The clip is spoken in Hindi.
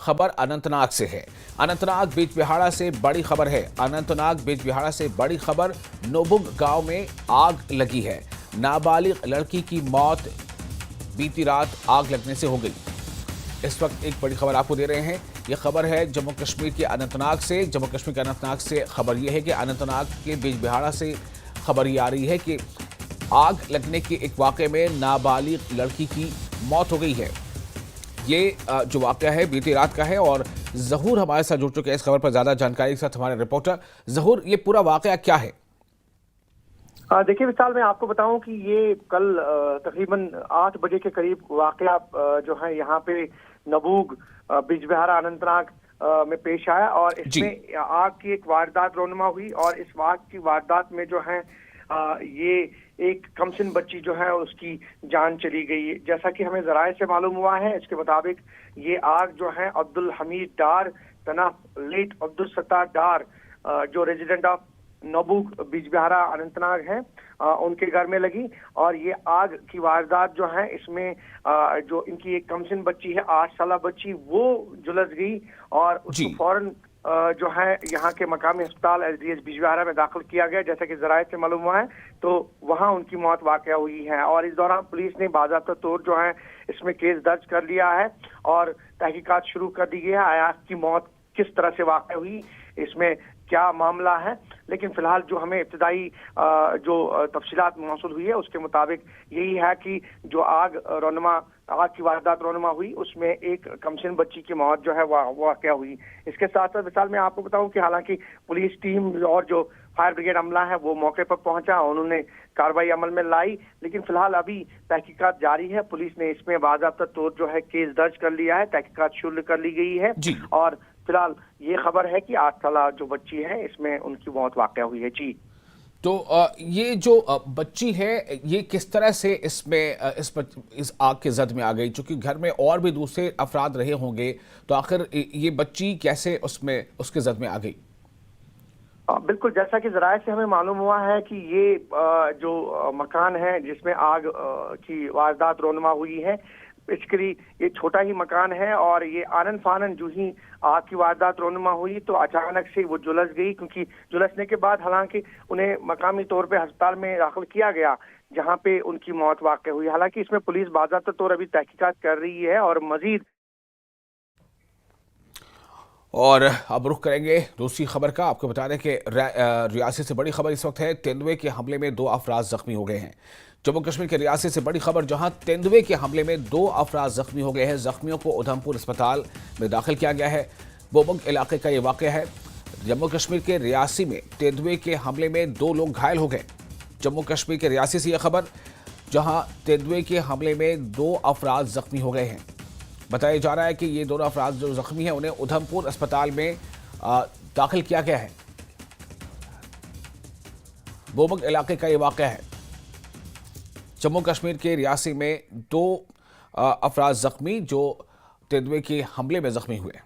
खबर अनंतनाग से है। अनंतनाग बिजबिहाड़ा से बड़ी खबर है। अनंतनाग बिजबिहाड़ा से बड़ी खबर। नोबुग गांव में आग लगी है। नाबालिग लड़की की मौत बीती रात आग लगने से हो गई। इस वक्त एक बड़ी खबर आपको दे रहे हैं। यह खबर है जम्मू कश्मीर के अनंतनाग से। जम्मू कश्मीर के अनंतनाग से खबर यह है कि अनंतनाग के बिजबिहाड़ा से खबर ये आ रही है कि आग लगने के एक वाकये में नाबालिग लड़की की मौत हो गई है। ये जो वाकया है बीती रात का है और जहूर हमारे साथ जुड़ चुके हैं इस खबर पर ज्यादा जानकारी के साथ। हमारे रिपोर्टर जहूर, ये पूरा वाकया क्या है? देखिए विशाल, मैं आपको बताऊं कि ये कल तकरीबन 8 बजे के करीब वाकया जो है यहाँ पे नबूग बिजबिहाड़ा अनंतनाग में पेश आया और इसमें आग की एक वारदात रोनुमा हुई। और इस आग की वारदात में जो है ये एक कमसिन बच्ची जो है उसकी जान चली गई। जैसा कि हमें जराये से मालूम हुआ है, इसके मुताबिक ये आग जो है अब्दुल हमीद डार तना लेट अब्दुल सत्तार डार जो रेजिडेंट ऑफ नबूग बिजबिहाड़ा अनंतनाग है, उनके घर में लगी। और ये आग की वारदात जो है इसमें जो इनकी एक कमसिन बच्ची है 8 साल बच्ची, वो झुलस गई और उसको फौरन जो है यहाँ के मकामी अस्पताल एसडीएच बिजबिहाड़ा में दाखिल किया गया। जैसा कि जराये से मालूम हुआ है तो वहाँ उनकी मौत वाकया हुई है। और इस दौरान पुलिस ने बाज़ाब्ता तौर जो है इसमें केस दर्ज कर लिया है और तहकीकात शुरू कर दी गई है। आयात की मौत किस तरह से वाकया हुई, इसमें क्या मामला है, लेकिन फिलहाल जो हमें इब्तदाई जो तफसीलात मौसूल हुई है उसके मुताबिक यही है कि जो आग की वारदात रोनुमा हुई उसमें एक कमसिन बच्ची की मौत जो है वाकया हुई। इसके साथ साथ विशाल मैं आपको बताऊं कि हालांकि पुलिस टीम और जो फायर ब्रिगेड अमला है वो मौके पर पहुंचा, उन्होंने कार्रवाई अमल में लाई, लेकिन फिलहाल अभी तहकीकात जारी है। पुलिस ने इसमें बाज़ाब्ता तौर जो है केस दर्ज कर लिया है, तहकीकात शुरू कर ली गई है और फिलहाल ये खबर है कि 8 साल जो बच्ची है इसमें उनकी मौत वाकया हुई है। जी, तो ये जो बच्ची है ये किस तरह से इसमें इस आग के जद में आ गई? क्योंकि घर में और भी दूसरे अफराद रहे होंगे, तो आखिर ये बच्ची कैसे उसमें उसके जद में आ गई? बिल्कुल, जैसा कि जराये से हमें मालूम हुआ है कि ये जो मकान है जिसमें आग की वारदात रोनुमा हुई है, बेसिकली ये छोटा ही मकान है और ये आनन फानन जो ही आग की वारदात रोनुमा हुई तो अचानक से वो झुलस गई। क्योंकि झुलसने के बाद हालांकि उन्हें मकामी तौर पे अस्पताल में दाखिल किया गया जहां पे उनकी मौत वाक़ई हुई। हालांकि इसमें पुलिस बाज़ाब्ता तौर अभी तहकीकात कर रही है और मजीद। और अब रुख करेंगे दूसरी खबर का। आपको बता दें कि रियासी से बड़ी खबर इस वक्त है। तेंदुए के हमले में 2 अफराद जख्मी हो गए हैं। जम्मू कश्मीर के रियासी से बड़ी खबर, जहां तेंदुए के हमले में 2 अफराद जख्मी हो गए हैं। जख्मियों को उधमपुर अस्पताल में दाखिल किया गया है। बोबंग इलाके का ये वाक़या है। जम्मू कश्मीर के रियासी में तेंदुए के हमले में 2 लोग घायल हो गए। जम्मू कश्मीर के रियासी से यह खबर, जहाँ तेंदुए के हमले में 2 अफराद जख्मी हो गए हैं। बताया जा रहा है कि ये दोनों अफराद जो जख्मी हैं उन्हें उधमपुर अस्पताल में दाखिल किया गया है। बोबंग इलाके का ये वाक़या है। जम्मू कश्मीर के रियासी में 2 अफराद जख्मी जो तेंदुए के हमले में जख्मी हुए।